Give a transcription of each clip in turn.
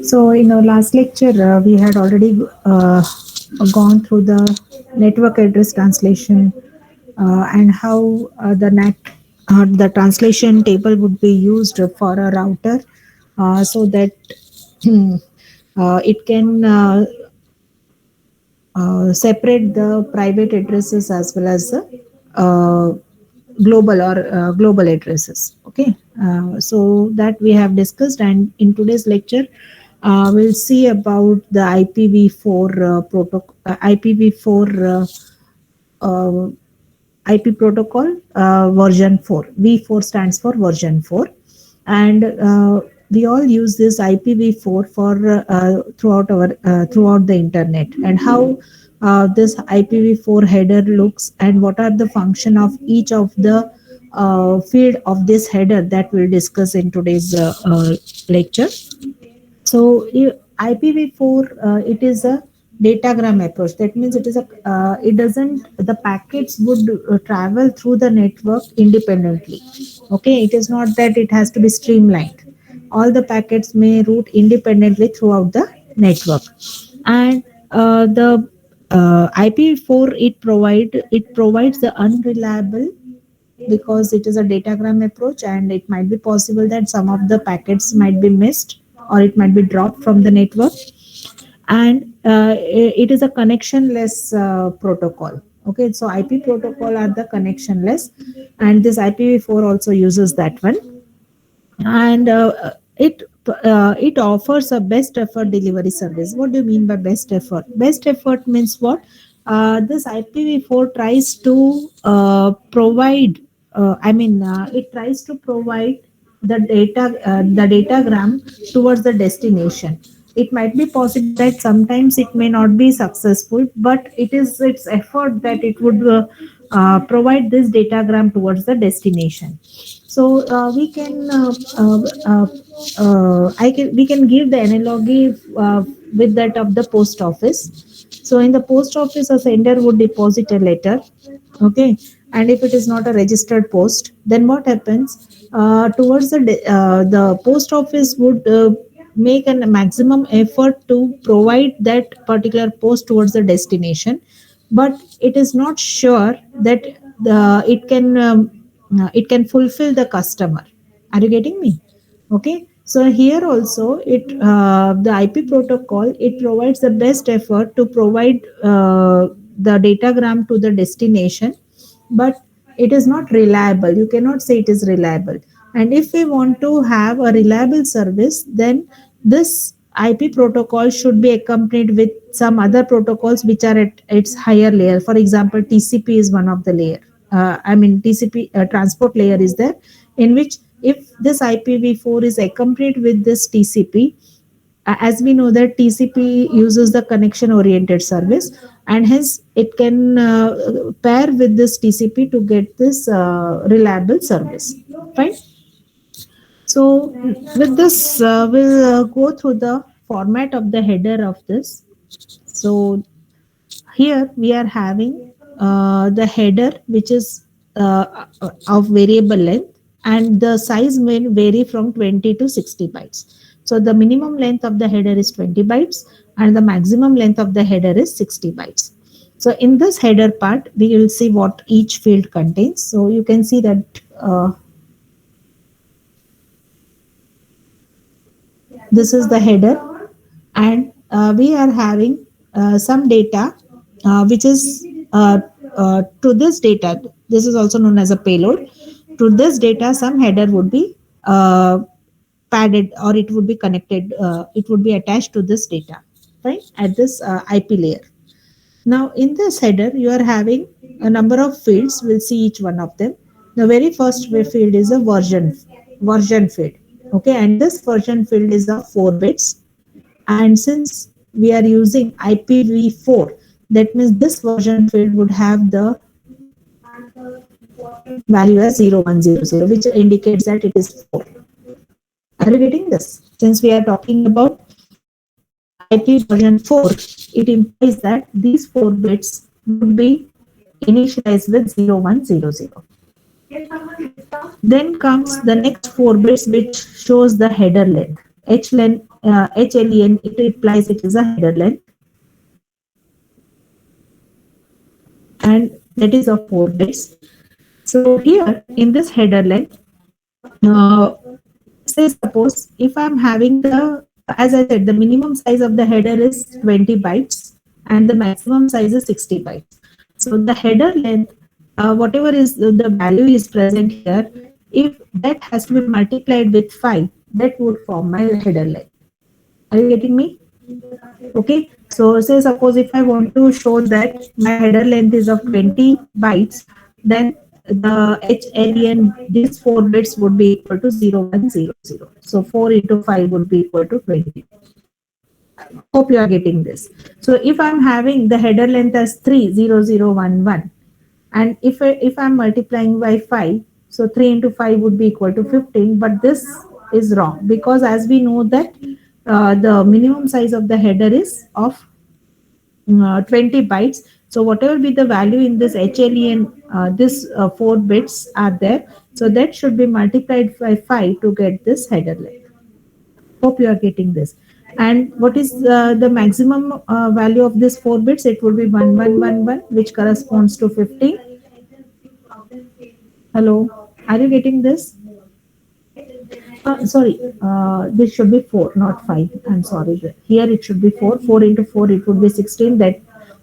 So in our last lecture, we had already gone through the network address translation and how the translation table would be used for a router so that it can separate the private addresses as well as the global addresses. Okay, so that we have discussed, and in today's lecture we'll see about the IPv4 protocol, IPv4 uh, IP protocol version 4. V4 stands for version 4, and we all use this IPv4 for throughout the internet, and how this IPv4 header looks, and what are the function of each of the field of this header that we'll discuss in today's lecture. So IPv4, it is a datagram approach. That means it doesn't, the packets would travel through the network independently. Okay, it is not that it has to be streamlined. All the packets may route independently throughout the network, and the IPv4, it provides the unreliable, because it is a datagram approach, and it might be possible that some of the packets might be missed or it might be dropped from the network. And it is a connectionless protocol. Okay, so IP protocol are the connectionless, and this IPv4 also uses that one. And it offers a best effort delivery service. What do you mean by best effort? Best effort means what? This IPv4 tries to provide. It tries to provide the datagram towards the destination. It might be possible that sometimes it may not be successful, but it is its effort that it would provide this datagram towards the destination. So we can give the analogy with that of the post office. So in the post office, a sender would deposit a letter. Okay, and if it is not a registered post, then what happens? Towards the post office would make a maximum effort to provide that particular post towards the destination, but it is not sure that it can fulfill the customer. Are you getting me? Okay, so here also the IP protocol, it provides the best effort to provide the datagram to the destination, but it is not reliable. You cannot say it is reliable. And if we want to have a reliable service, then this IP protocol should be accompanied with some other protocols which are at its higher layer. For example, TCP is one of the layer. TCP transport layer is there, in which if this IPv4 is accompanied with this TCP, as we know that TCP uses the connection oriented service, and hence it can pair with this TCP to get this reliable service. Fine. So with this, we'll go through the format of the header of this. So here we are having the header, which is of variable length, and the size may vary from 20 to 60 bytes. So the minimum length of the header is 20 bytes, and the maximum length of the header is 60 bytes. So in this header part, we will see what each field contains. So you can see that this is the header, and we are having some data which is to this data. This is also known as a payload. To this data, some header would be padded, or it would be connected. It would be attached to this data, right, at this IP layer. Now, in this header, you are having a number of fields. We'll see each one of them. The very first field is a version field. Okay, and this version field is of 4 bits. And since we are using IPv4, that means this version field would have the value as 0100, which indicates that it is 4. Are you getting this? Since we are talking about IP version 4, it implies that these 4 bits would be initialized with 0100. Then comes the next 4 bits, which shows the header length. HLEN, it implies it is a header length, and that is of 4 bits. So here in this header length, uh, say suppose if I'm having the, as I said, the minimum size of the header is 20 bytes and the maximum size is 60 bytes. So the header length, whatever is the value is present here, if that has to be multiplied with 5, that would form my header length. Are you getting me? Okay. So say suppose if I want to show that my header length is of 20 bytes, then the HLEN, these 4 bits would be equal to 0100. So 4 into 5 would be equal to 20. Hope you are getting this. So if I'm having the header length as 30011, and if I'm multiplying by 5, so 3 into 5 would be equal to 15, but this is wrong because as we know that the minimum size of the header is of 20 bytes. So whatever be the value in this HLEN, this 4 bits are there. So that should be multiplied by 5 to get this header length. Hope you are getting this. And what is the maximum value of this 4 bits? It would be 1111, which corresponds to 15. Hello, are you getting this? Sorry, this should be 4, not 5. I'm sorry. Here it should be 4. 4 into 4, it would be 16.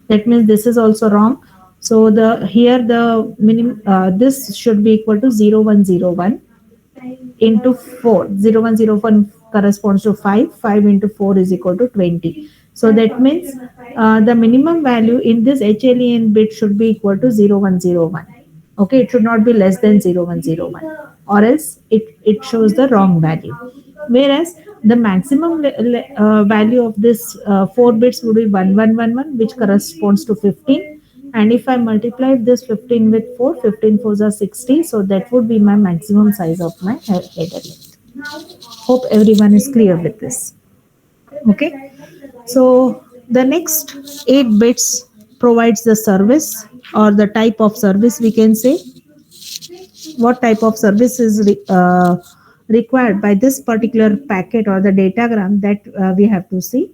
That means this is also wrong. So the here the minimum this should be equal to 0101 into 4. 0101 corresponds to 5. 5 into 4 is equal to 20. So that means the minimum value in this HLEN bit should be equal to 0101. Okay, it should not be less than 0101, or else it shows the wrong value. Whereas the maximum value of this 4 bits would be 1111, which corresponds to 15. And if I multiply this 15 with 4, 15 fours are 60. So that would be my maximum size of my header length. Hope everyone is clear with this. Okay. So the next 8 bits provides the service or the type of service, we can say. What type of service is required by this particular packet or the datagram that we have to see.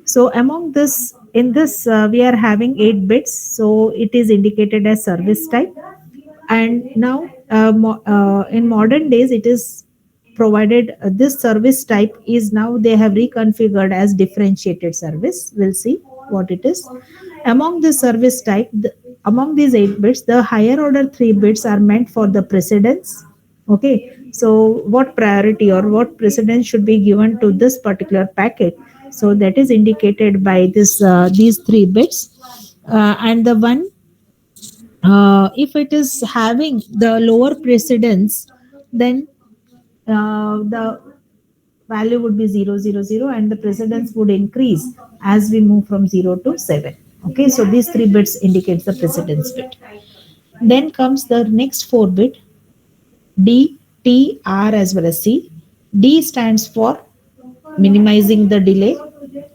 So among this, in this we are having 8 bits, so it is indicated as service type. And now in modern days it is provided, this service type is now they have reconfigured as differentiated service. We'll see what it is. Among this service type, among these 8 bits, the higher order 3 bits are meant for the precedence. Okay, so what priority or what precedence should be given to this particular packet? So that is indicated by this these 3 bits, and the one if it is having the lower precedence, then the value would be 000, and the precedence would increase as we move from 0 to 7. Okay, so these 3 bits indicates the precedence bit. Then comes the next 4 bit, D, T, R as well as C. D stands for minimizing the delay.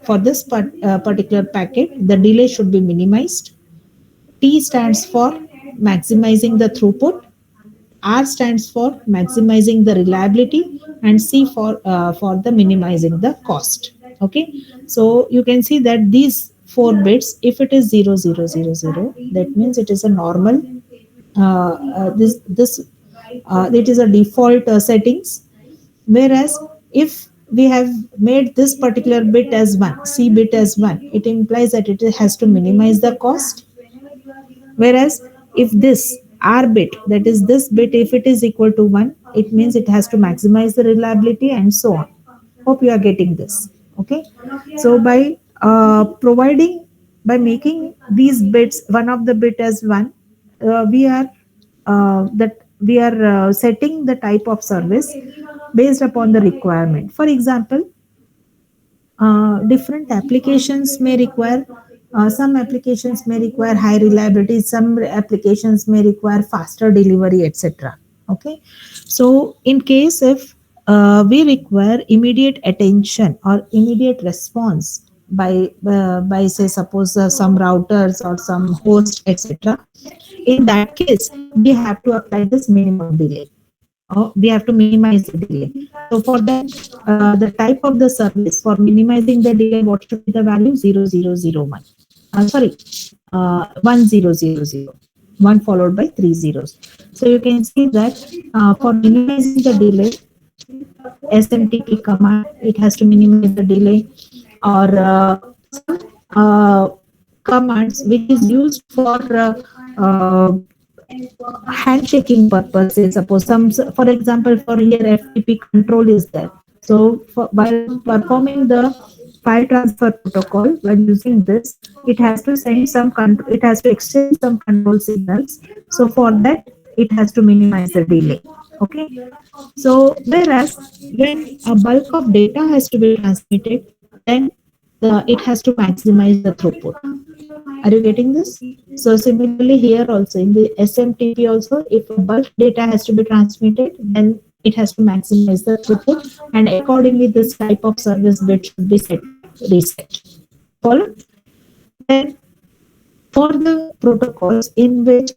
For this particular packet, the delay should be minimized. T stands for maximizing the throughput. R stands for maximizing the reliability, and C for the minimizing the cost. Okay, so you can see that these 4 bits, if it is 0000, that means it is a normal. It is a default settings. Whereas if we have made this particular bit as 1, C bit as 1, it implies that it has to minimize the cost. Whereas if this R bit, that is this bit, if it is equal to 1, it means it has to maximize the reliability and so on. Hope you are getting this. Okay. So by making these bits, one of the bit as 1, we are setting the type of service based upon the requirement. For example, different applications may require, some applications may require high reliability, some applications may require faster delivery, etc. Okay, so in case if we require immediate attention or immediate response by say suppose some routers or some host, etc., in that case we have to apply this minimum delay. we have to minimize the delay. So for that, the type of the service for minimizing the delay, what should be the value? 0001. Sorry, 1000. One followed by three zeros. So you can see that for minimizing the delay, SMTP command, it has to minimize the delay, or some commands which is used for handshaking purposes. Suppose some, for example, for here FTP control is there. So while performing the file transfer protocol, while using this, it has to send some control, it has to exchange some control signals. So for that, it has to minimize the delay. Okay. So whereas when a bulk of data has to be transmitted, then it has to maximize the throughput. Are you getting this? So similarly here also in the SMTP also, if a bulk data has to be transmitted, then it has to maximize the throughput, and accordingly this type of service bit should be set reset. Follow? Then for the protocols in which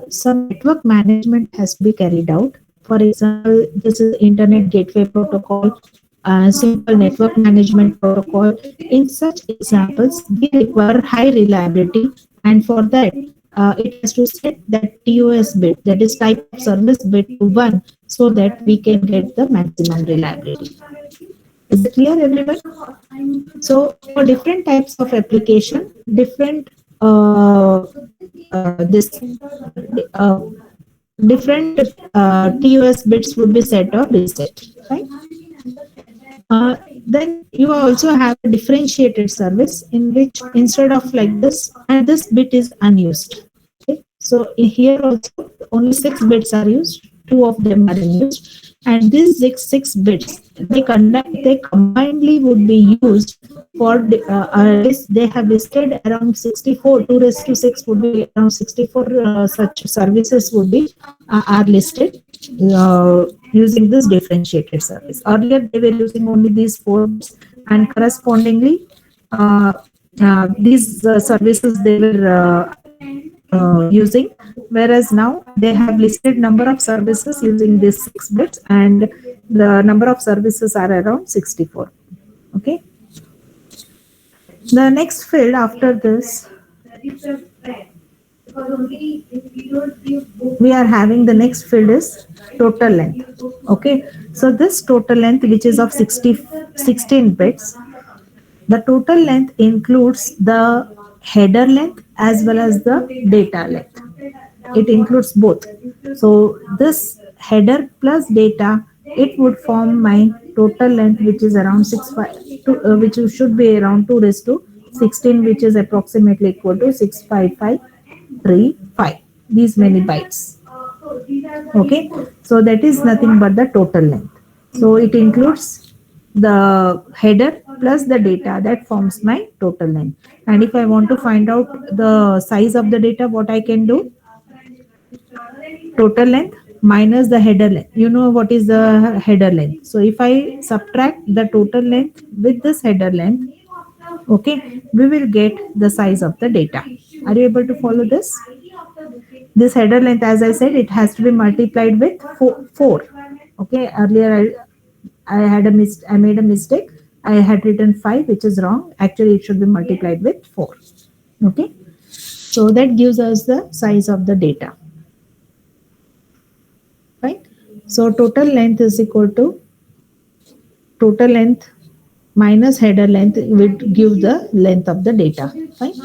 some network management has to be carried out. For example, this is Internet Gateway Protocol, simple network management protocol. In such examples, we require high reliability, and for that, it has to set that TOS bit, that is type of service bit, to 1, so that we can get the maximum reliability. Is it clear, everyone? So for different types of application, different this uh, different TOS bits would be set or reset, right? Then you also have a differentiated service in which instead of like this, and this bit is unused. Okay? So here also only 6 bits are used, 2 of them are unused, and these six bits they combinedly would be used for they have listed around 64. 2 raised to 6 would be around 64 such services would be are listed using this differentiated service. Earlier they were using only these 4 bits, and correspondingly these services they were using, whereas now they have listed number of services using these 6 bits, and the number of services are around 64. Okay. The next field after this, we are having the next field is total length. Okay. So this total length, which is of 16 bits, the total length includes the header length as well as the data length. It includes both. So this header plus data, it would form my total length, which is around which should be around 2 raised to 16, which is approximately equal to 65535. These many bytes. Okay. So that is nothing but the total length. So it includes the header plus the data, that forms my total length. And if I want to find out the size of the data, what I can do? Total length minus the header length. You know what is the header length. So if I subtract the total length with this header length, okay, we will get the size of the data. Are you able to follow this? This header length, as I said, it has to be multiplied with 4. Okay, earlier I made a mistake. I had written 5, which is wrong. Actually, it should be multiplied with 4. Okay. So that gives us the size of the data. Right. So total length is equal to total length minus header length would give the length of the data. Right.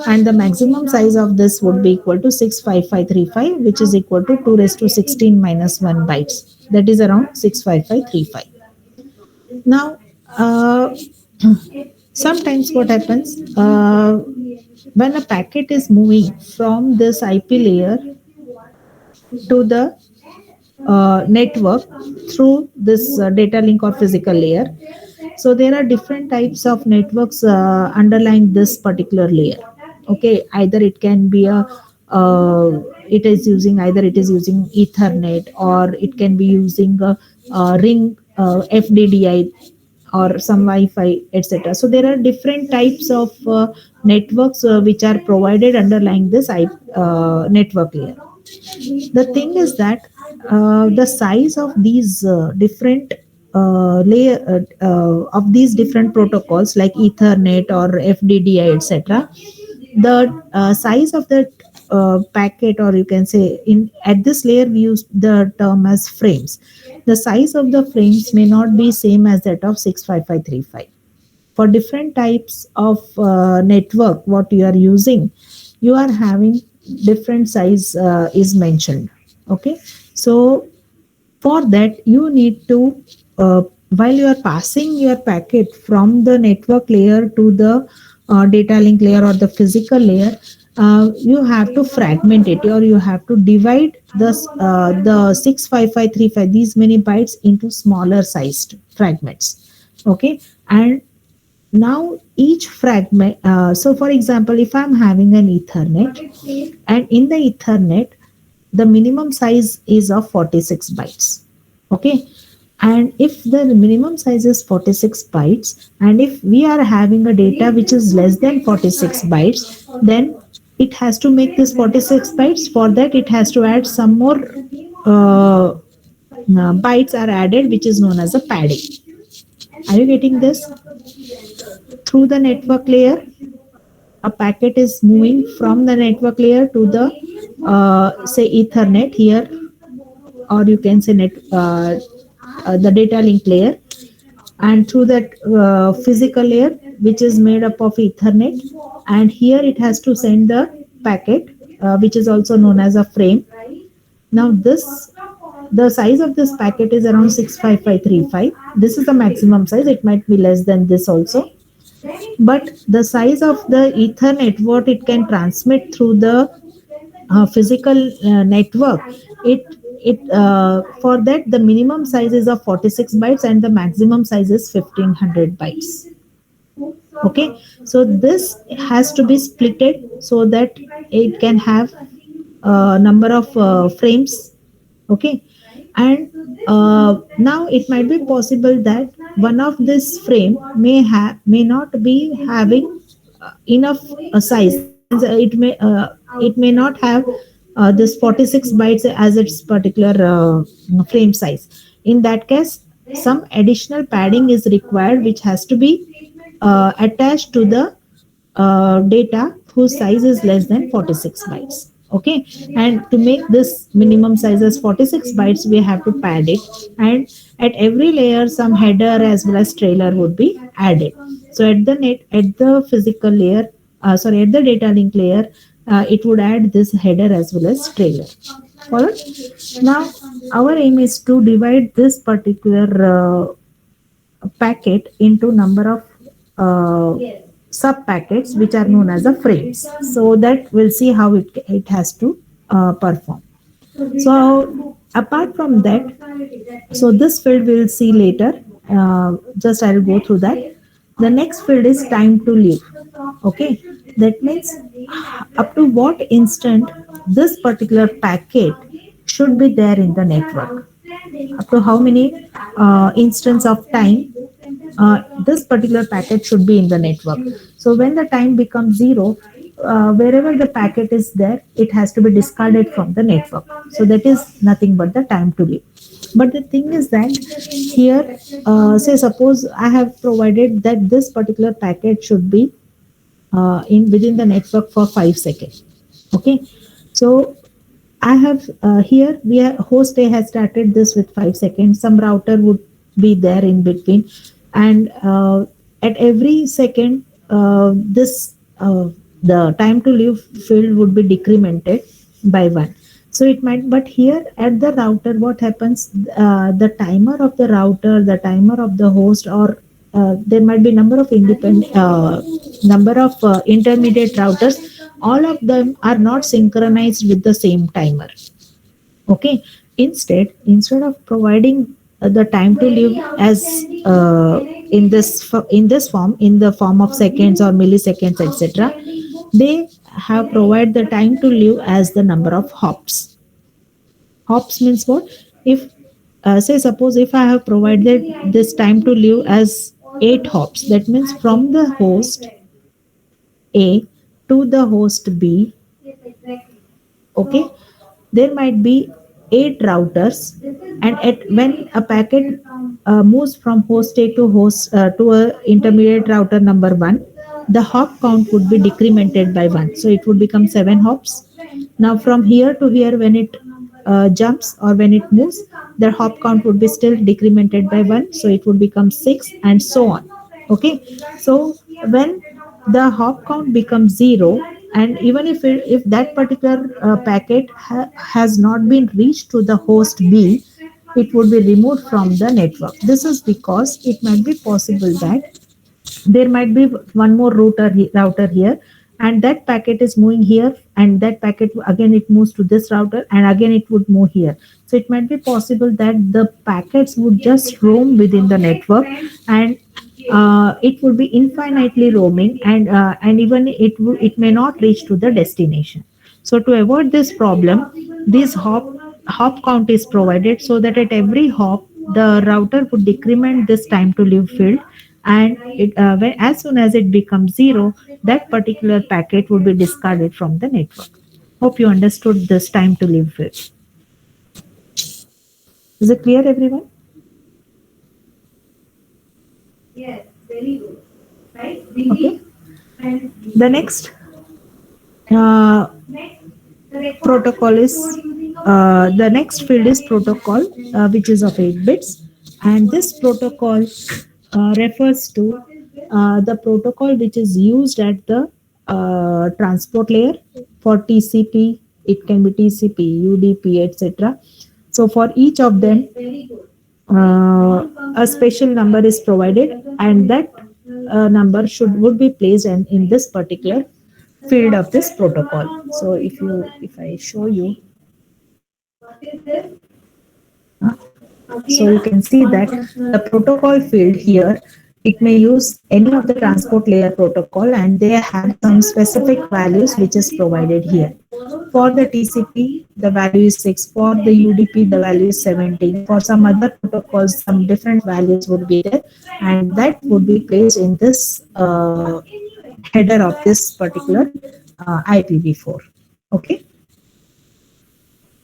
And the maximum size of this would be equal to 65535, which is equal to 2 raised to 16 minus 1 bytes. That is around 65535. Now, sometimes what happens when a packet is moving from this IP layer to the network through this data link or physical layer. So there are different types of networks underlying this particular layer. Okay, either it can be it is using Ethernet, or it can be using a ring FDDI or some Wi-Fi, etc. So there are different types of networks which are provided underlying this network layer. The thing is that the size of these different layer of these different protocols like Ethernet or FDDI, etc. The size of the packet, or you can say in at this layer we use the term as frames. The size of the frames may not be same as that of 65535. For different types of network what you are using, you are having different size is mentioned. Okay, so for that you need to while you are passing your packet from the network layer to the data link layer or the physical layer, you have to fragment it, or you have to divide the 65535 these many bytes into smaller sized fragments. Okay, and now each fragment, so for example, if I'm having an Ethernet, and in the Ethernet the minimum size is of 46 bytes. Okay, and if the minimum size is 46 bytes, and if we are having a data which is less than 46 bytes, then it has to make this 46 bytes. For that it has to add some more bytes are added, which is known as a padding. Are you getting this? Through the network layer, a packet is moving from the network layer to the say Ethernet here, or you can say the data link layer, and through that physical layer which is made up of Ethernet, and here it has to send the packet which is also known as a frame. Now this, the size of this packet is around 65535. This is the maximum size, it might be less than this also, but the size of the Ethernet what it can transmit through the physical network, it for that the minimum size is of 46 bytes and the maximum size is 1500 bytes. Okay, so this has to be splitted so that it can have a number of frames. Okay, and now it might be possible that one of this frame may not be having enough size. That means it may not have this 46 bytes as its particular frame size. In that case, some additional padding is required, which has to be attached to the data whose size is less than 46 bytes. Okay, and to make this minimum size as 46 bytes, we have to pad it, and at every layer some header as well as trailer would be added. So at the physical layer, at the data link layer, it would add this header as well as trailer. Follow? Now our aim is to divide this particular packet into number of sub packets which are known as the frames, so that we'll see how it has to perform. So apart from that, so this field we'll see later, just I'll go through that. The next field is time to live. Okay, that means up to what instant this particular packet should be there in the network, up to how many instance of time this particular packet should be in the network. So when the time becomes zero, wherever the packet is there, it has to be discarded from the network. So that is nothing but the time to live. But the thing is that here, say suppose I have provided that this particular packet should be in within the network for 5 seconds. Okay, so I have here we are, host A has started this with 5 seconds. Some router would be there in between, and at every second, this the time to live field would be decremented by 1. So it might, but here at the router, what happens? The timer of the router, the timer of the host, or there might be number of intermediate routers. All of them are not synchronized with the same timer. Okay, instead of providing the time to live as in this form, in the form of seconds or milliseconds, etc., they have provided the time to live as the number of hops. Hops means what? If say suppose if I have provided this time to live as 8 hops, that means from the host A to the host B, okay, there might be 8 routers, and when a packet moves from host A to host to a intermediate router number 1, the hop count would be decremented by 1, so it would become 7 hops. Now from here to here, when it jumps or when it moves, the hop count would be still decremented by 1, so it would become 6, and so on. Okay, so when the hop count becomes 0, and even if that particular packet has not been reached to the host B, it would be removed from the network. This is because it might be possible that there might be one more router here, and that packet is moving here, and that packet again it moves to this router, and again it would move here. So it might be possible that the packets would just roam within the network, and it would be infinitely roaming, and even it may not reach to the destination. So to avoid this problem, this hop count is provided, so that at every hop the router would decrement this time to live field, and as soon as it becomes 0, that particular packet would be discarded from the network. Hope you understood this time to live field. Is it clear, everyone? Yes, very good. Right? Okay. The next protocol is the next field is protocol, which is of 8 bits, and this protocol refers to the protocol which is used at the transport layer for TCP. It can be TCP, UDP, etc. So for each of them, a special number is provided, and that number would be placed in this particular field of this protocol. So if I show you, so you can see that the protocol field here, it may use any of the transport layer protocol, and they have some specific values which is provided here. For the TCP, the value is 6. For the UDP, the value is 17. For some other protocols, some different values would be there, and that would be placed in this header of this particular IPv4. Okay.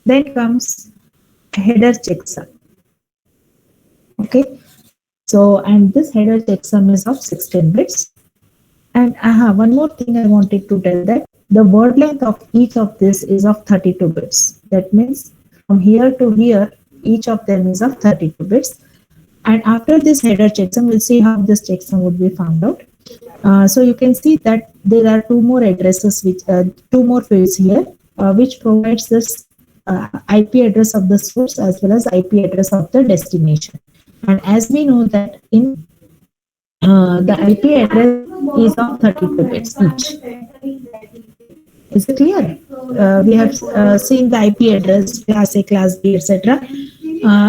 Then comes header checksum. Okay, so and this header checksum is of 16 bits. And one more thing I wanted to tell, that the word length of each of this is of 32 bits. That means from here to here, each of them is of 32 bits. And after this header checksum, we'll see how this checksum would be found out. So you can see that there are two more addresses, which two more fields here, which provides this IP address of the source as well as IP address of the destination. And as we know that in the IP address is of 32 bits each. Is it clear? We have seen the IP address, class A, class B, etc.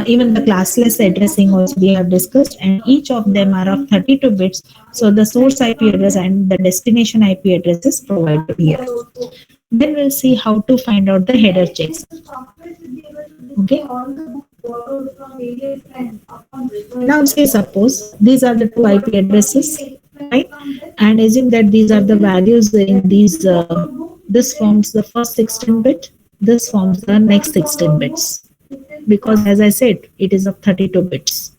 Even the classless addressing also we have discussed, and each of them are of 32 bits. So the source IP address and the destination IP address is provided here. Then we'll see how to find out the header checks. Okay. Now say suppose these are the two IP addresses, right? And assume that these are the values in these. This forms the first 16 bit. This forms the next 16 bits. Because as I said, it is of 32 bits.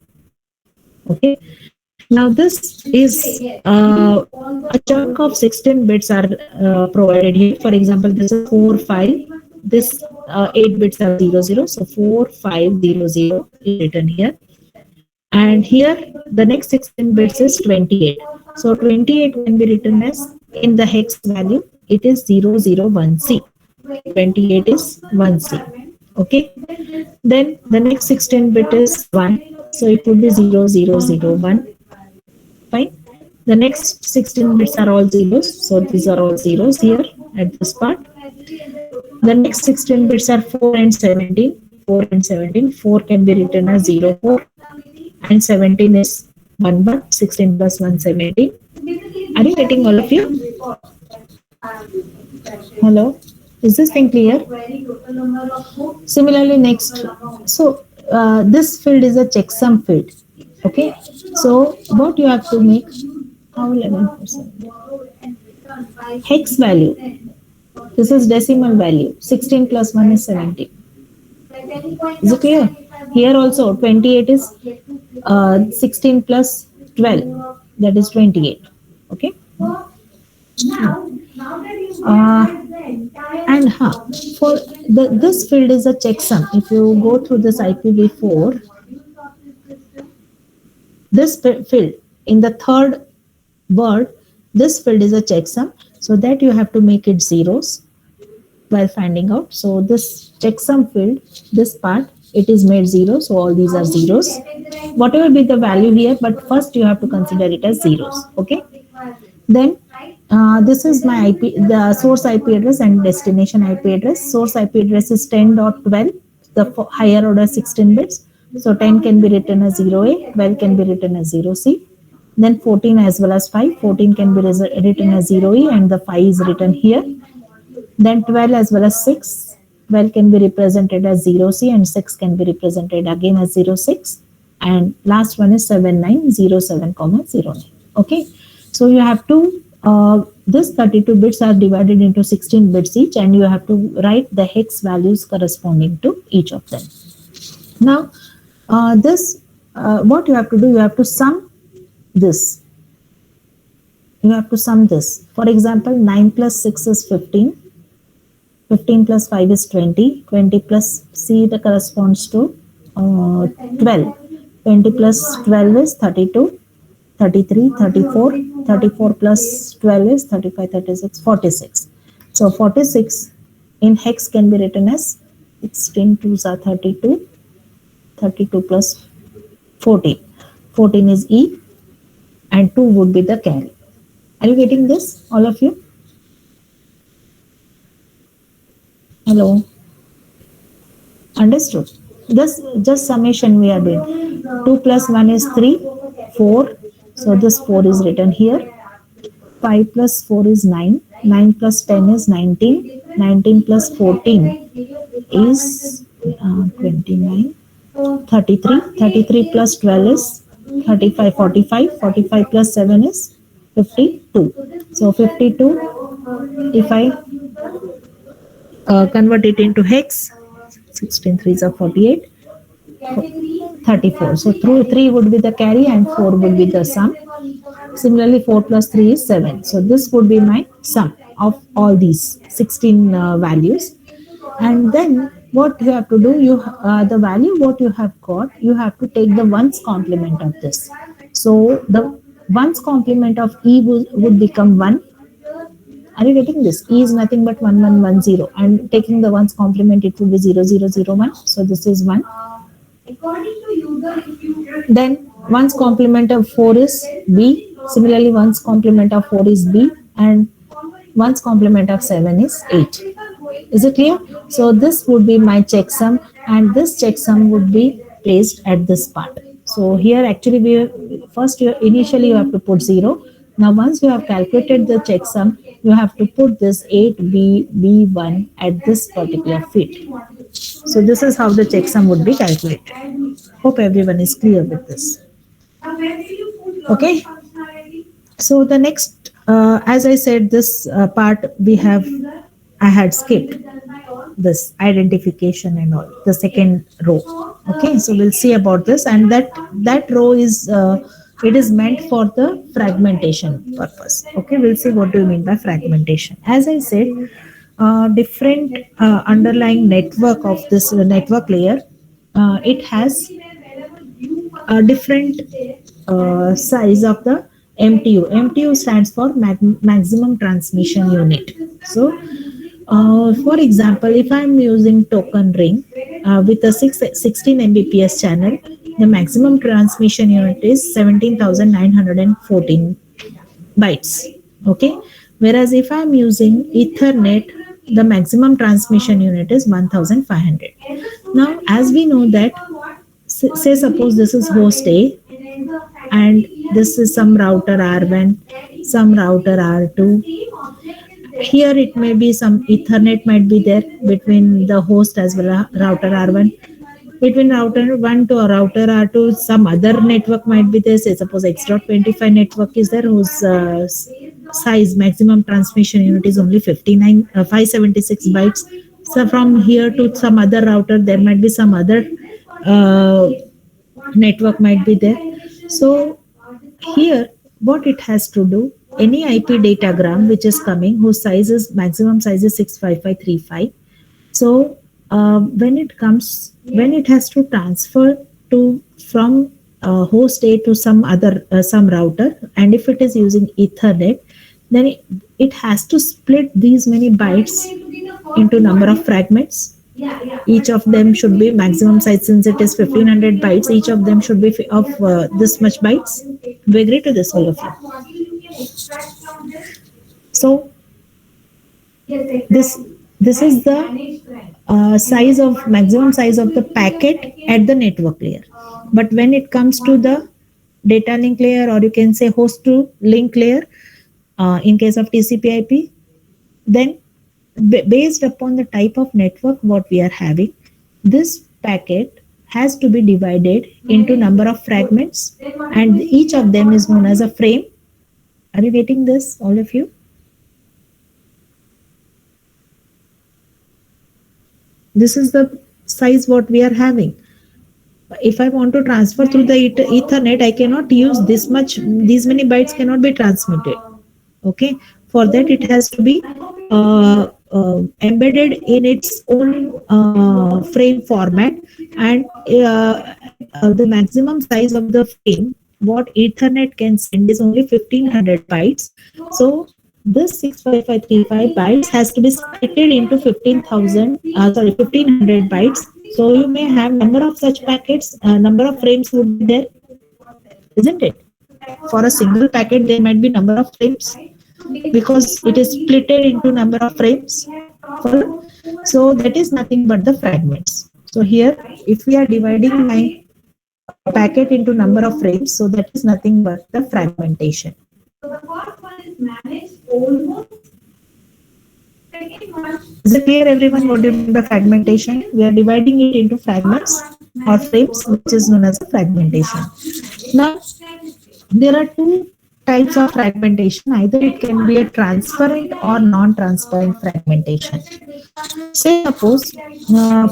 Okay. Now this is a chunk of 16 bits are provided here. For example, this is 4, 5. This 8 bits are 0, 0. So 4, 5, 0, 0 is written here. And here the next 16 bits is 28. So 28 can be written as, in the hex value, it is 001C. 28 is 1C. Okay. Then the next 16 bit is 1. So it would be 0001. Fine. The next 16 bits are all zeros. So these are all zeros here at this part. The next 16 bits are 4 and 17. 4 and 17. 4 can be written as 04. And 17 is 1, but 16 plus 1, 17. Are you getting all of you? Hello? Is this thing clear? Similarly, next. So, this field is a checksum field. Okay. So, what you have to make? How 11%? Hex value. This is decimal value. 16 plus 1 is 17. Is it clear? Here also 28 is 16 plus 12, that is 28. Okay. Uh, and for this field is a checksum. If you go through this IPv4, this field in the third word, this field is a checksum, so that you have to make it zeros while finding out. So this checksum field, this part, it is made zero, so all these are zeros. Whatever be the value here, but first you have to consider it as zeros. Okay. Then this is my IP, the source IP address and destination IP address. Source IP address is 10.12, the higher order 16 bits. So 10 can be written as 0A, 12 can be written as 0C. Then 14 as well as 5. 14 can be written as 0E and the 5 is written here. Then 12 as well as 6. 12 can be represented as 0C and 6 can be represented again as 06. And last one is 7907, 09. Okay. So you have to, this 32 bits are divided into 16 bits each, and you have to write the hex values corresponding to each of them. Now, what you have to do, you have to sum this. You have to sum this. For example, 9 plus 6 is 15. 15 plus 5 is 20. 20 plus C that corresponds to 12. 20 plus 12 is 32. 33, 34, 34 plus 12 is 35, 36, 46. So 46 in hex can be written as 16 2s are 32, 32 plus 14. 14 is E and 2 would be the carry. Are you getting this, all of you? Hello? Understood? This just summation we are doing. 2 plus 1 is 3, 4. So this 4 is written here. 5 plus 4 is 9. 9 plus 10 is 19. 19 plus 14 is 29. 33. 33 plus 12 is 35. 45. 45 plus 7 is 52. So 52, if I convert it into hex, 16 3s are 48. 34. So 3 would be the carry and 4 would be the sum. Similarly, 4 plus 3 is 7. So this would be my sum of all these 16 values. And then what you have to do, the value what you have got, you have to take the ones complement of this. So the ones complement of E would become 1. Are you getting this? E is nothing but 1 1 1 0, and taking the ones complement, it would be 0 0 0 1. So this is 1. Then ones complement of 4 is B. Similarly, ones complement of 4 is B, and ones complement of 7 is 8. Is it clear? So this would be my checksum, and this checksum would be placed at this part. So here actually initially you have to put 0. Now once you have calculated the checksum, you have to put this 8B1 at this particular field. So this is how the checksum would be calculated. Hope everyone is clear with this. Okay. So the next, as I said, this part I had skipped this identification and all, the second row. Okay, so we'll see about this, and that row is it is meant for the fragmentation purpose. Okay, we'll see what do you mean by fragmentation. As I said, different underlying network of this network layer, it has a different size of the MTU. MTU stands for maximum transmission unit. So for example, if I'm using token ring with a 16 Mbps channel, the maximum transmission unit is 17,914 bytes. Okay, whereas if I'm using Ethernet, the maximum transmission unit is 1,500. Now, as we know that, say suppose this is host A, and this is some router R1, some router R2. Here it may be some Ethernet might be there between the host as well as router R1. Between router 1 to a router R2, some other network might be there. Say suppose X.25 network is there, whose size maximum transmission unit is only 576 bytes. So from here to some other router, there might be some other uh, network might be there. So here, what it has to do, any IP datagram which is coming, whose size is maximum size is 65535. So when it has to transfer to from host A to some other some router, and if it is using Ethernet, then it has to split these many bytes into number of fragments. Each of them should be maximum size, since it is 1500 bytes. Each of them should be of this much bytes. Do you agree to this, all of you? So this this is the size of maximum size of the packet at the network layer. But when it comes to the data link layer, or you can say host to link layer, in case of TCP/IP, then based upon the type of network what we are having, this packet has to be divided into number of fragments, and each of them is known as a frame. Are you getting this, all of you? This is the size what we are having. If I want to transfer through the Ethernet, I cannot use this much, these many bytes cannot be transmitted. Okay, for that it has to be embedded in its own frame format, and the maximum size of the frame what Ethernet can send is only 1500 bytes. So this 65535 bytes has to be split into 1500 bytes. So you may have number of such packets, number of frames would be there, isn't it? For a single packet, there might be number of frames because it is split into number of frames. So that is nothing but the fragments. So here, if we are dividing my packet into number of frames, so that is nothing but the fragmentation. So the first one is managed almost. Second one. Is it clear, everyone, what do you mean by fragmentation? We are dividing it into fragments or frames, which is known as a fragmentation. Now, there are two types of fragmentation. Either it can be a transparent or non-transparent fragmentation. Say suppose,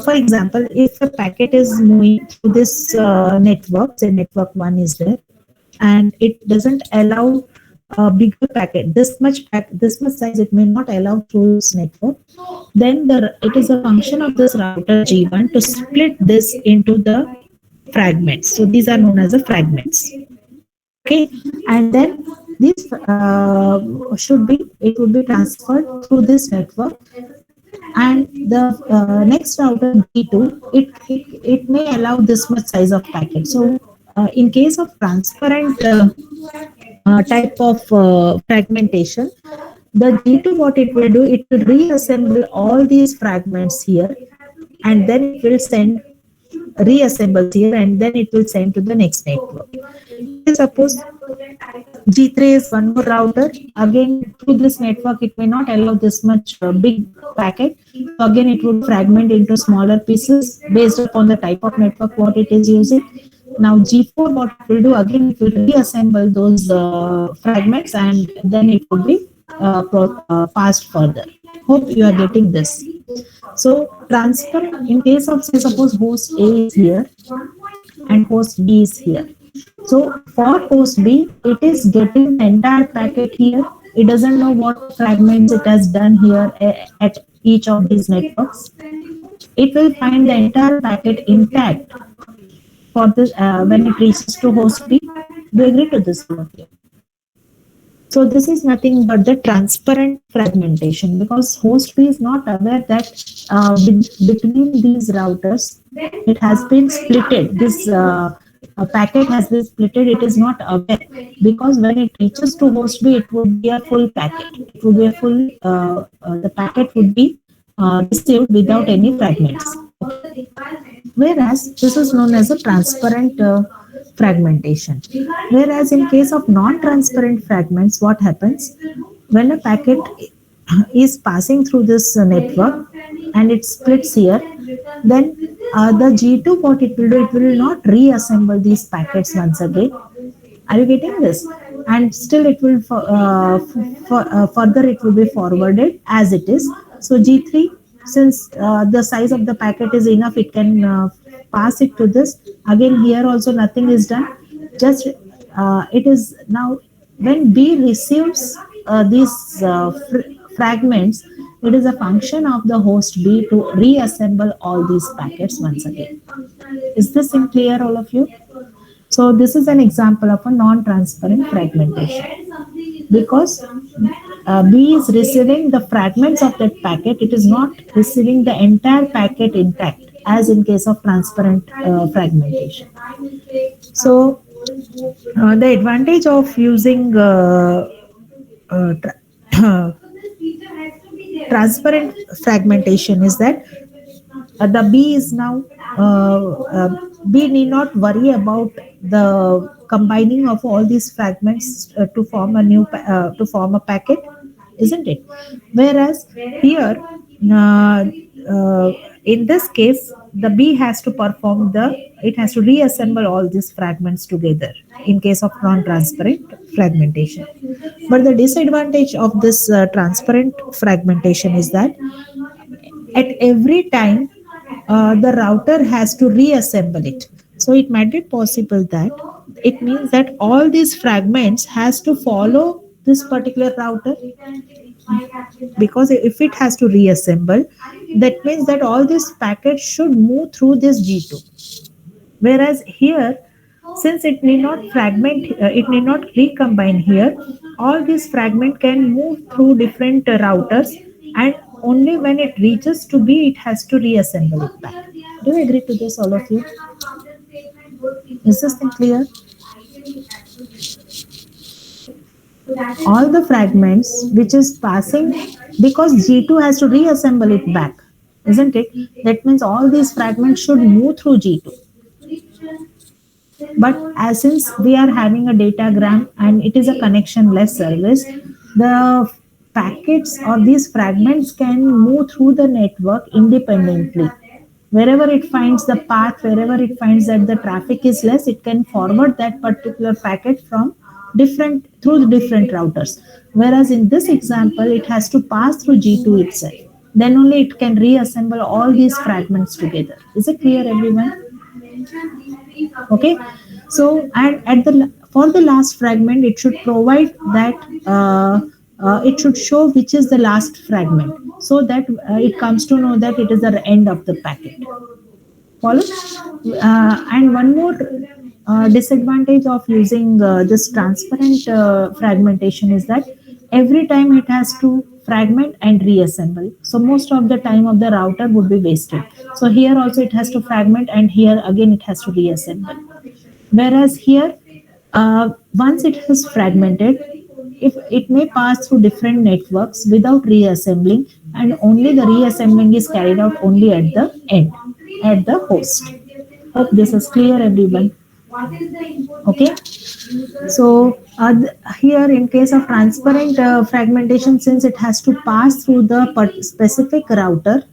for example, if a packet is moving through this network, say network 1 is there, and it doesn't allow a bigger packet, this much size it may not allow through this network, then it is a function of this router G1 to split this into the fragments. So these are known as the fragments. Okay, and then this it would be transferred through this network, and the next router G2, it may allow this much size of packet. So in case of transparent type of fragmentation, the G2, what it will do, it will reassemble all these fragments here, and then it will reassembles here, and then it will send to the next network. Suppose G3 is one more router. Again, through this network, it may not allow this much big packet. So again, it would fragment into smaller pieces based upon the type of network what it is using. Now G4, what it will do, again, it will reassemble those fragments, and then it will be passed further. Hope you are getting this. So transfer, in case of, say, suppose host A is here and host B is here. So for host B, it is getting the entire packet here. It doesn't know what fragments it has done here at each of these networks. It will find the entire packet intact for this when it reaches to host B. Do you agree to this? So this is nothing but the transparent fragmentation, because host B is not aware that between these routers it has been splitted. This packet has been splitted. It is not aware, because when it reaches to host B, it would be a full packet. It would be a full. The packet would be received without any fragments. Whereas this is known as a transparent fragmentation. Whereas in case of non-transparent fragments, what happens when a packet is passing through this network and it splits here, then the G2, what it will do, it will not reassemble these packets once again. Are you getting this? And still it will further it will be forwarded as it is. So G3 since the size of the packet is enough, it can pass it to this. Again, here also nothing is done. Just it is now when B receives these fragments, it is a function of the host B to reassemble all these packets once again. Is this in clear, all of you? So this is an example of a non-transparent fragmentation because B is receiving the fragments of that packet. It is not receiving the entire packet intact as in case of transparent fragmentation. So the advantage of using uh, tra- transparent fragmentation is that the bee is now bee need not worry about the combining of all these fragments to form a new to form a packet, isn't it? Whereas here, uh, uh, in this case, the bee has to perform the it has to reassemble all these fragments together in case of non-transparent fragmentation. But the disadvantage of this transparent fragmentation is that at every time the router has to reassemble it, so it might be possible that it means that all these fragments has to follow this particular router, because if it has to reassemble, that means that all these packets should move through this G2. Whereas here, since it need not fragment, it need not recombine here, all these fragment can move through different routers, and only when it reaches to B, it has to reassemble it back. Do you agree to this, all of you? Is this thing clear? All the fragments which is passing, because G2 has to reassemble it back, isn't it? That means all these fragments should move through G2. But as since we are having a datagram and it is a connection-less service, the packets or these fragments can move through the network independently. Wherever it finds the path, wherever it finds that the traffic is less, it can forward that particular packet from different through the different routers. Whereas in this example, it has to pass through G2 itself. Then only it can reassemble all these fragments together. Is it clear, everyone? Okay, so and at the for the last fragment it should provide that it should show which is the last fragment, so that it comes to know that it is the end of the packet. Follow? And one more disadvantage of using this transparent fragmentation is that every time it has to fragment and reassemble. So most of the time of the router would be wasted. So here also it has to fragment, and here again it has to reassemble. Whereas here, once it is fragmented, if it may pass through different networks without reassembling, and only the reassembling is carried out only at the end, at the host. Hope this is clear, everyone. Okay. So here, in case of transparent fragmentation, since it has to pass through the specific router,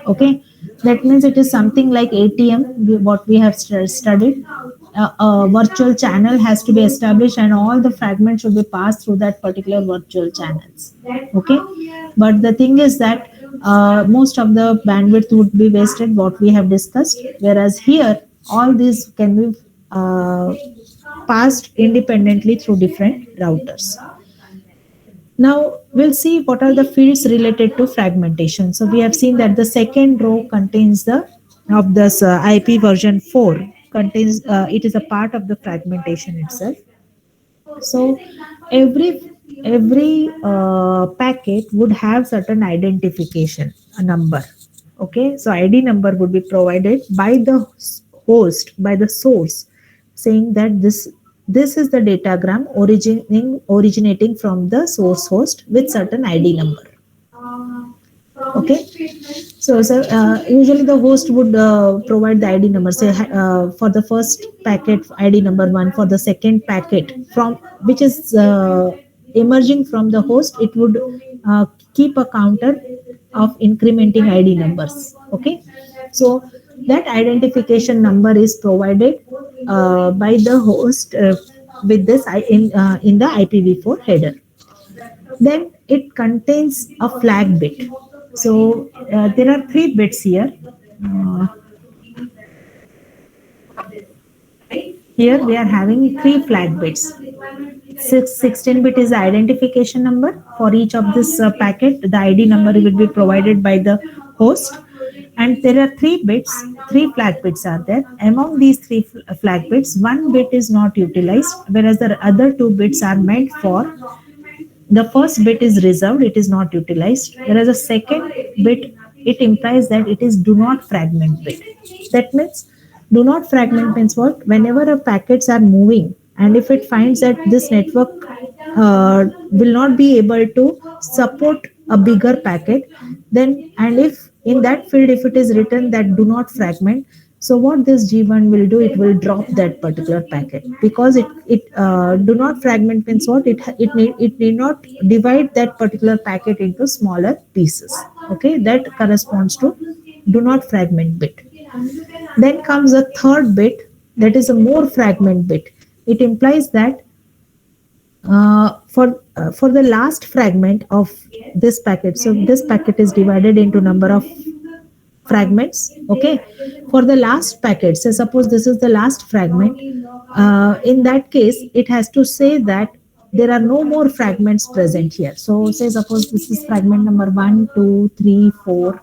okay, that means it is something like ATM, what we have studied. A virtual channel has to be established, and all the fragments should be passed through that particular virtual channels. Okay, but the thing is that most of the bandwidth would be wasted, what we have discussed. Whereas here, all these can be passed independently through different routers. Now we'll see what are the fields related to fragmentation. So we have seen that the second row contains the of this IP version 4 contains it is a part of the fragmentation itself. So every packet would have certain identification, a number. Okay, so ID number would be provided by the host, by the source, saying that this is the datagram originating from the source host with certain ID number. Okay, so usually the host would provide the ID number. Say for the first packet, ID number 1. For the second packet, from which is emerging from the host, it would keep a counter of incrementing ID numbers. Okay, so that identification number is provided by the host with this in the IPv4 header. Then it contains a flag bit. So there are three bits here. Uh, Here we are having three flag bits. 16-bit is the identification number. For each of this packet, the ID number will be provided by the host. And there are three bits, three flag bits are there. Among these three flag bits, one bit is not utilized, whereas the other two bits are meant for. The first bit is reserved, it is not utilized, whereas the second bit, it implies that it is do not fragment bit. That means do not fragment means what? Whenever a packets are moving, and if it finds that this network will not be able to support a bigger packet, then, and if in that field if it is written that do not fragment, so what this G1 will do, it will drop that particular packet, because it do not fragment means what? It need not divide that particular packet into smaller pieces. Okay, that corresponds to do not fragment bit. Then comes a third bit, that is a more fragment bit. It implies that for the last fragment of this packet, so this packet is divided into number of fragments. Okay, for the last packet, so suppose this is the last fragment, in that case it has to say that there are no more fragments present here. So say suppose this is fragment number 1 2 3 4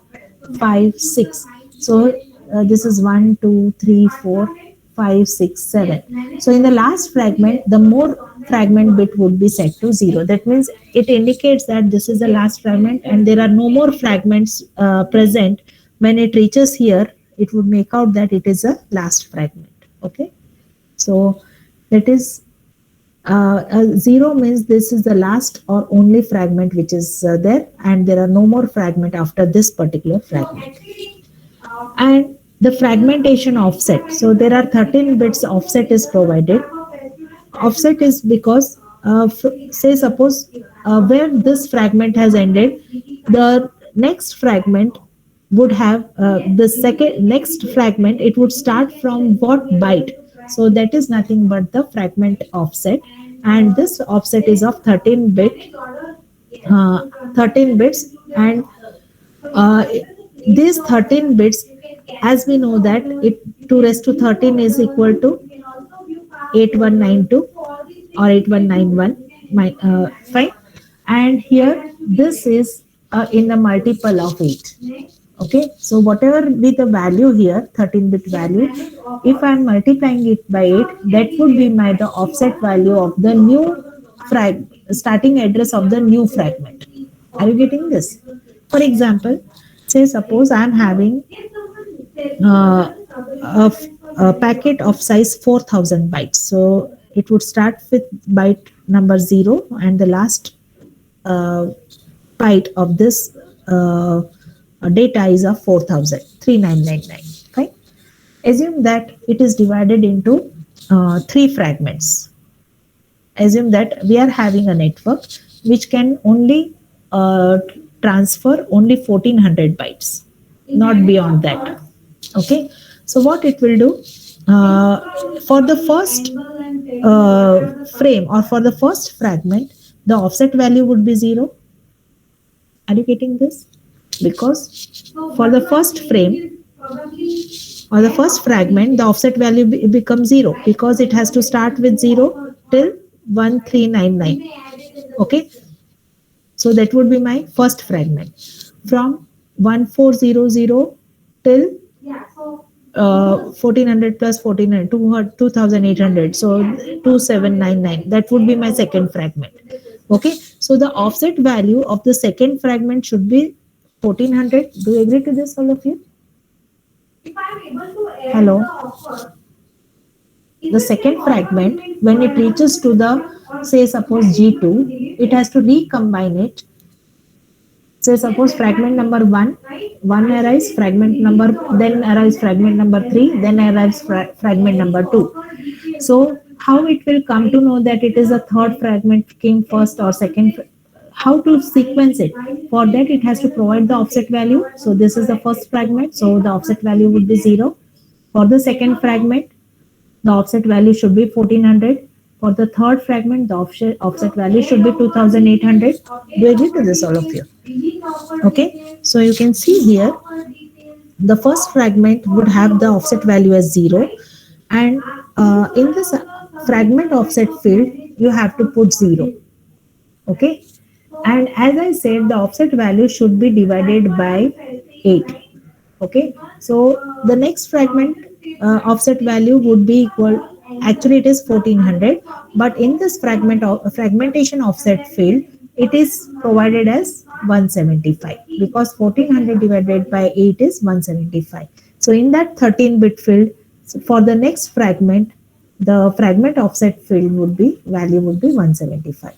5 6. So this is 1 2 3 4 5 6 7. So in the last fragment, the more fragment bit would be set to 0. That means it indicates that this is the last fragment and there are no more fragments present. When it reaches here, it would make out that it is a last fragment. Okay, so that is 0 means this is the last or only fragment which is there, and there are no more fragment after this particular fragment. And the fragmentation offset, so there are 13 bits offset is provided. Offset is because say suppose where this fragment has ended, the next fragment would have the second next fragment, it would start from what byte. So that is nothing but the fragment offset, and this offset is of 13 bit 13 bits. And these 13 bits, as we know that it 2 raised to 13 is equal to 8192 or 8191, fine. And here this is in the multiple of 8. Okay, so whatever be the value here, 13-bit value, if I am multiplying it by 8, that would be the offset value of the new starting address of the new fragment. Are you getting this? For example, say suppose I am having a packet of size 4000 bytes. So it would start with byte number 0, and the last byte of this data is of 4000, 3999. Okay, assume that it is divided into 3 fragments. Assume that we are having a network which can only transfer only 1400 bytes, not beyond that. Okay, so what it will do, for the first frame or for the first fragment, the offset value would be 0. Are you getting this? Because for the first frame or the first fragment, the offset value becomes 0, because it has to start with 0 till 1399. Okay, so that would be my first fragment from 1400 till 1400 plus 1400, 2800, so 2799. That would be my second fragment. Okay, so the offset value of the second fragment should be 1400. Do you agree to this, all of you? Hello. The second fragment, when it reaches to the, say suppose G2, it has to recombine it. Say suppose fragment number 1 arrives, fragment number, then arrives fragment number 3, then arrives fragment number 2. So how it will come to know that it is a third fragment came first or second? How to sequence it? For that, it has to provide the offset value. So this is the first fragment, so the offset value would be 0. For the second fragment, the offset value should be 1400. For the third fragment, the offset value should be 2800. Do you agree to this, all of you? Okay, so you can see here the first fragment would have the offset value as 0, and in this fragment offset field you have to put 0. Okay, and as I said, the offset value should be divided by 8. Okay, so the next fragment offset value would be equal, actually it is 1400, but in this fragmentation offset field it is provided as 175, because 1400 divided by 8 is 175. So in that 13-bit field, so for the next fragment, the fragment offset field would be, value would be 175.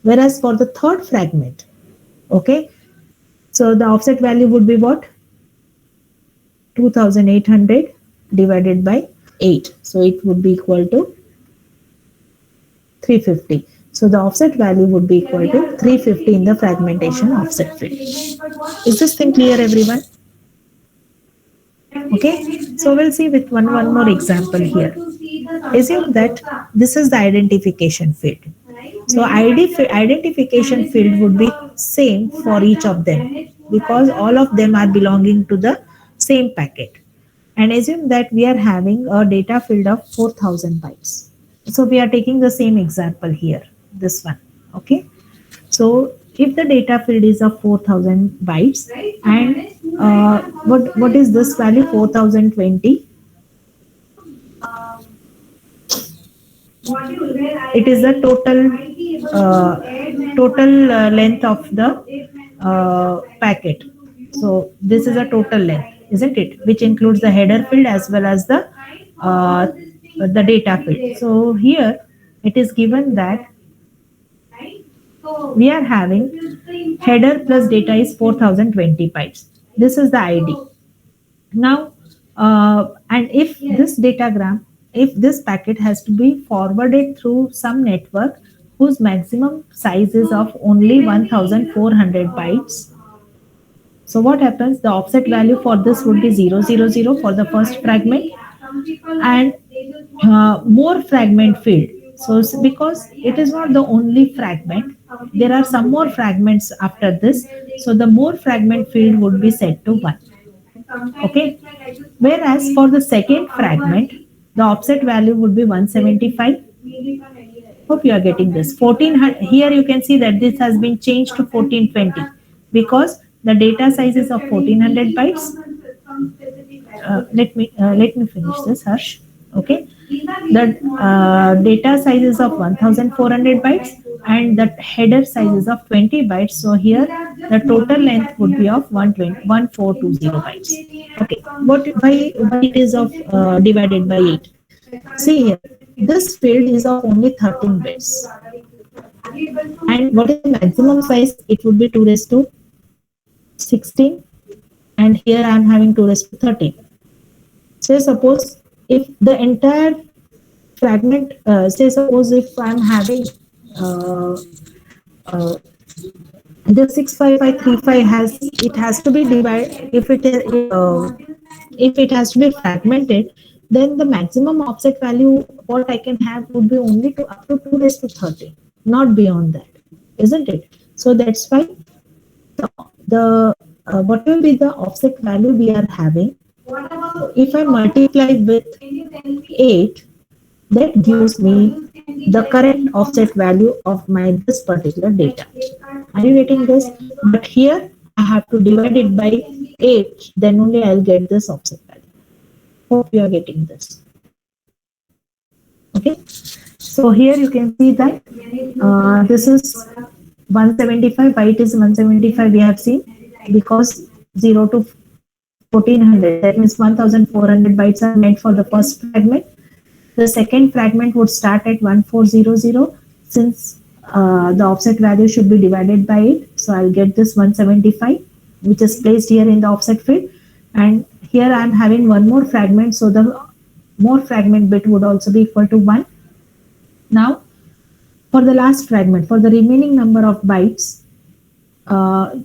Whereas for the third fragment, okay, so the offset value would be what? 2800 divided by 8. So it would be equal to 350. So the offset value would be equal to 350 in the fragmentation offset field. Is this thing clear, everyone? Okay, so we'll see with one more example here. Assume that this is the identification field. So identification field would be same for each of them, because all of them are belonging to the same packet. And assume that we are having a data field of 4000 bytes. So we are taking the same example here, this one. Okay, so if the data field is of 4000 bytes, and what is this value? 4020. It is the total length of the packet. So this is a total length, isn't it? Which includes the header field as well as the data field. So here it is given that we are having header plus data is 4020 bytes. This is the ID. Now, and if this datagram, if this packet has to be forwarded through some network whose maximum size is of only 1400 bytes, so what happens? The offset value for this would be 000 for the first fragment, and more fragment field. So because it is not the only fragment, there are some more fragments after this. So the more fragment field would be set to 1. Okay. Whereas for the second fragment, the offset value would be 175. Hope you are getting this. 1400, here you can see that this has been changed to 1420 because the data size is of 1400 bytes. Let me finish this, Harsh. Okay, the data size is of 1400 bytes and the header size is of 20 bytes. So here the total length would be of 1420 bytes. Okay, why it is of divided by 8? See here, this field is of only 13 bits. And what is the maximum size? It would be 2 raised to 16, and here I am having 2 raised to 13. Say suppose if the entire fragment, say suppose if I am having the 65535 has to be divided, if it has to be fragmented, then the maximum offset value what I can have would be only up to 2 raised to 13, not beyond that, isn't it? So that's why the what will be the offset value we are having? If I multiply with 8, that gives me the correct offset value of my this particular data. Are you getting this? But here I have to divide it by 8, then only I'll get this offset value. Hope you are getting this. Okay, so here you can see that this is 175. Why it is 175? We have seen because 0 to 1400, that means 1400 bytes are meant for the first fragment. The second fragment would start at 1400 since the offset value should be divided by 8. So I'll get this 175, which is placed here in the offset field. And here I'm having one more fragment, so the more fragment bit would also be equal to 1. Now, for the last fragment, for the remaining number of bytes,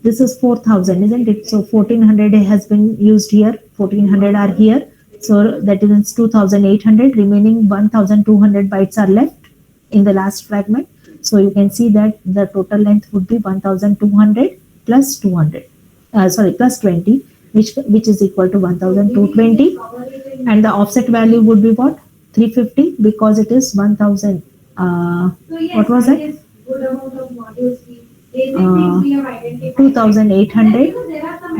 this is 4000, isn't it? So 1400 has been used here, 1400 are here. So that is 2800, remaining 1200 bytes are left in the last fragment. So you can see that the total length would be 1200. plus 200, sorry, plus 20, which is equal to 1220, and the offset value would be what? 350, because it is 1000. What was that? 2800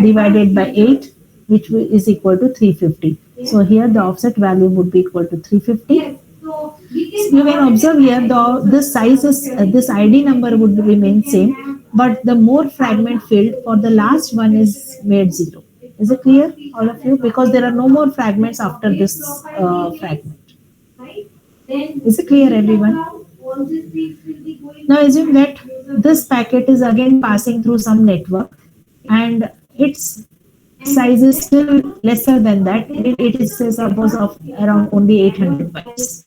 divided by 8, which is equal to 350. So here the offset value would be equal to 350. You can observe here this size is this ID number would remain same, but the more fragment field for the last one is made 0. Is it clear, all of you? Because there are no more fragments after this fragment. Is it clear, everyone? Now assume that this packet is again passing through some network, and its size is still lesser than that. It is suppose of around only 800 bytes.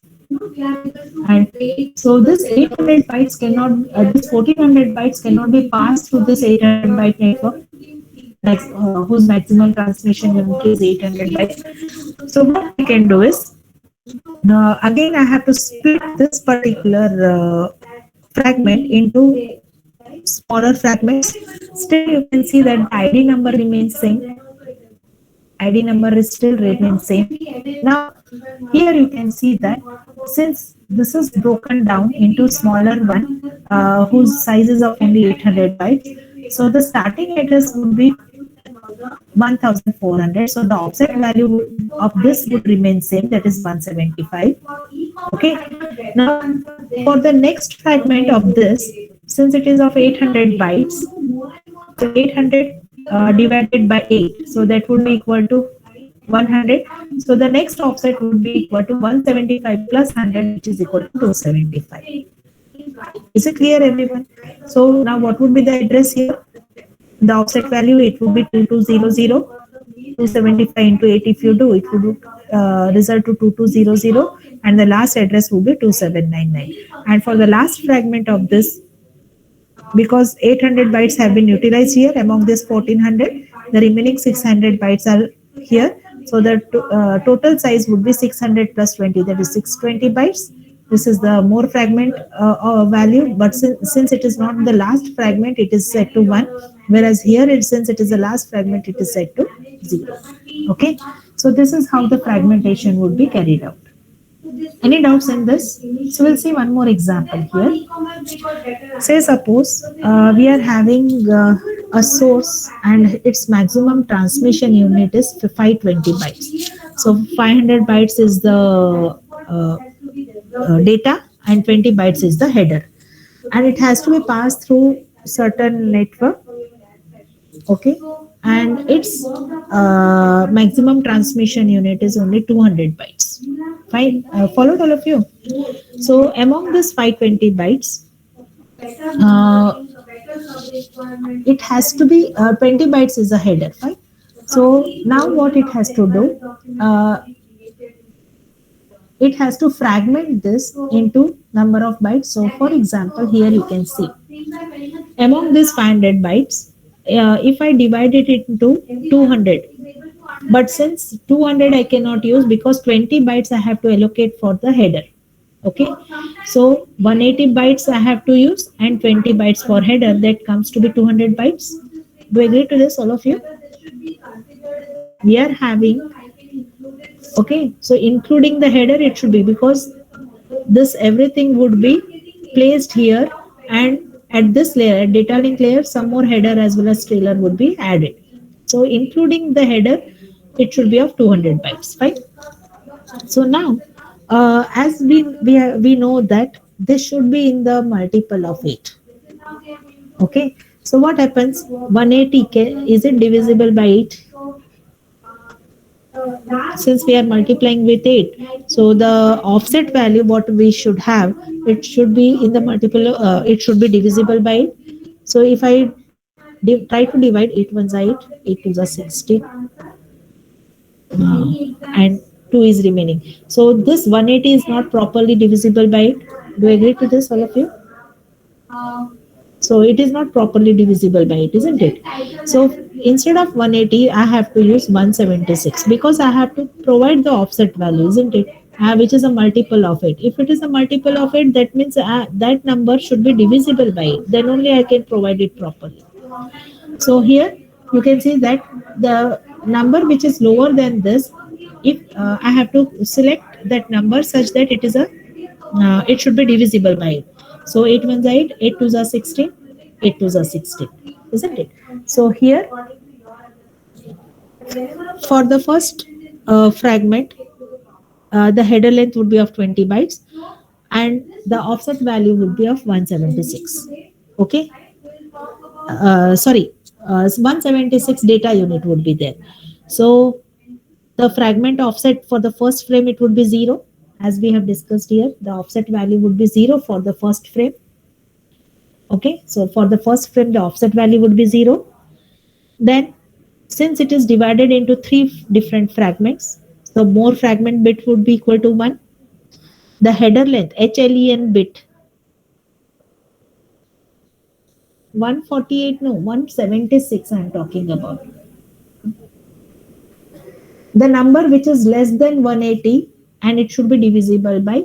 And so this 800 bytes cannot, this 1400 bytes cannot be passed through this 800 byte network, whose maximum transmission unit is 800 bytes. So what I can do is, again I have to split this particular fragment into smaller fragments. Still you can see that the ID number remains same. ID number is still remains same. Now here you can see that since this is broken down into smaller one, whose size is of only 800 bytes, so the starting address would be 1400. So the offset value of this would remain same, that is 175. Okay. Now for the next fragment of this, since it is of 800 bytes, so 800 divided by 8, so that would be equal to 100. So the next offset would be equal to 175 plus 100, which is equal to 275. Is it clear, everyone? So now what would be the address here? The offset value, it would be 2200. 275 into 8, if you do, it would result to 2200, and the last address would be 2799. And for the last fragment of this, because 800 bytes have been utilized here among this 1400, the remaining 600 bytes are here. So the total size would be 600 plus 20, that is 620 bytes. This is the more fragment value, but since it is not the last fragment, it is set to 1, whereas here, since it is the last fragment, it is set to 0. Okay, so this is how the fragmentation would be carried out. Any doubts in this? So we'll see one more example here. Say suppose we are having a source and its maximum transmission unit is 520 bytes. So 500 bytes is the data and 20 bytes is the header, and it has to be passed through certain network. Okay, and its maximum transmission unit is only 200 bytes. Fine, followed all of you? So among this 520 bytes, it has to be 20 bytes is a header. Fine. So now what it has to do, it has to fragment this into number of bytes. So for example, here you can see among this 500 bytes, if I divide it into 200, but since 200 I cannot use because 20 bytes I have to allocate for the header. Okay, so 180 bytes I have to use and 20 bytes for header, that comes to be 200 bytes. Do you agree to this, all of you? We are having, okay, so including the header it should be, because this everything would be placed here, and at this layer, data link layer, some more header as well as trailer would be added. So including the header, it should be of 200 bytes. Fine. So now, as we know that this should be in the multiple of 8. Okay. So what happens? 180, is it divisible by 8? Since we are multiplying with 8, so the offset value what we should have, it should be in the multiple, it should be divisible by 8. So if I try to divide 8 ones are 8, 8 twos are 60, and 2 is remaining. So this 180 is not properly divisible by 8. Do you agree to this, all of you? So it is not properly divisible by 8, isn't it? So instead of 180, I have to use 176 because I have to provide the offset value, isn't it? Which is a multiple of 8. If it is a multiple of 8, that means that number should be divisible by 8. Then only I can provide it properly. So here you can see that the number which is lower than this, if I have to select that number such that it is a it should be divisible by it. So 8 ones are 8, 8 twos are 16, 8 twos are 16, isn't it? So here for the first fragment, the header length would be of 20 bytes and the offset value would be of 176. Okay, sorry, 176 data unit would be there. So the fragment offset for the first frame, it would be 0. As we have discussed here, the offset value would be 0 for the first frame. Okay, so for the first frame, the offset value would be 0. Then, since it is divided into three different fragments, so more fragment bit would be equal to 1. The header length, HLEN bit, 148, no, 176 I am talking about. The number which is less than 180 and it should be divisible by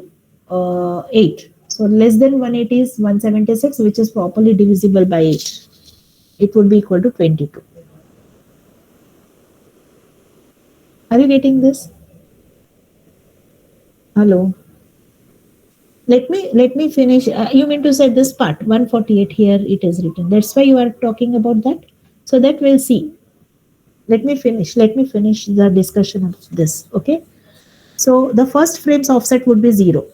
8. So less than 180 is 176, which is properly divisible by 8. It would be equal to 22. Are you getting this? Hello. Let me finish. You mean to say this part 148 here it is written. That's why you are talking about that. So that we'll see. Let me finish. Let me finish the discussion of this. Okay. So the first frame's offset would be 0.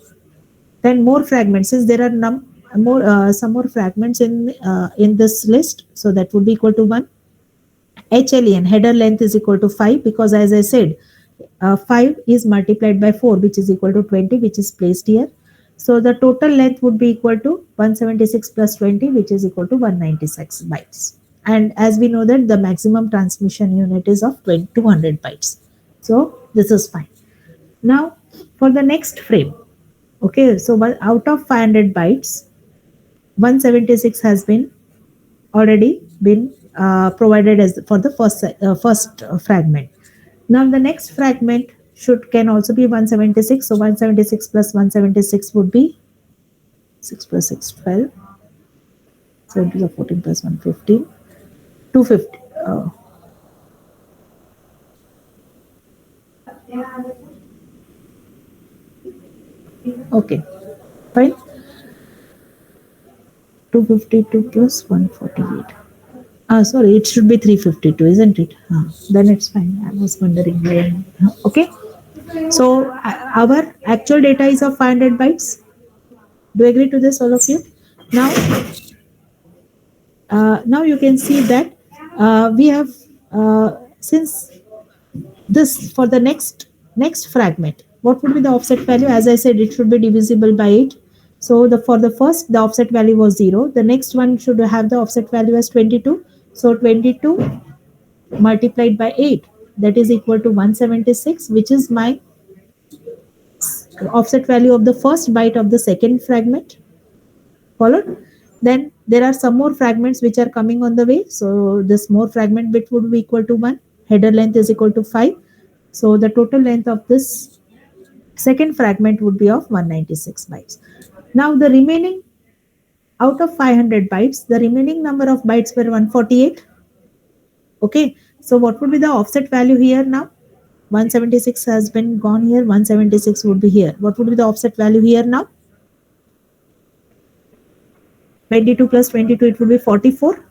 Then more fragments, since there are more some more fragments in this list, so that would be equal to 1. HLEN, header length, is equal to 5, because as I said, 5 is multiplied by 4, which is equal to 20, which is placed here. So the total length would be equal to 176 plus 20, which is equal to 196 bytes. And as we know that the maximum transmission unit is of 200 bytes. So this is fine. Now for the next frame, okay, so out of 500 bytes, 176 has been already been provided as for the first fragment. Now the next fragment can also be 176. So 176 plus 176 would be 6 plus 6, 12. 7 to the 14 plus 1, 15. 250. Okay, fine. 252 plus 148. Sorry, it should be 352, isn't it? Then it's fine. I was wondering why. Okay. So our actual data is of 500 bytes. Do you agree to this, all of you? Now, now you can see that we have since this for the next fragment, what would be the offset value? As I said, it should be divisible by 8. So for the first, the offset value was 0. The next one should have the offset value as 22. So 22 multiplied by 8, that is equal to 176, which is my offset value of the first byte of the second fragment. Followed? Then there are some more fragments which are coming on the way. So this more fragment bit would be equal to 1. Header length is equal to 5. So the total length of this second fragment would be of 196 bytes. Now the remaining, out of 500 bytes, the remaining number of bytes were 148. Okay, so what would be the offset value here now? 176 has been gone here, 176 would be here. What would be the offset value here now? 22 plus 22, it would be 44.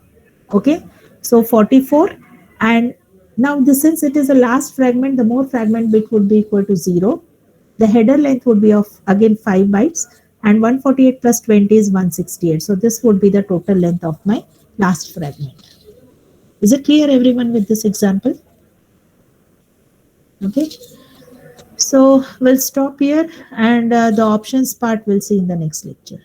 Okay, so 44. And now this, since it is a last fragment, the more fragment bit would be equal to 0. The header length would be of again 5 bytes, and 148 plus 20 is 168. So this would be the total length of my last fragment. Is it clear, everyone, with this example? Okay, so we'll stop here, and the options part we'll see in the next lecture.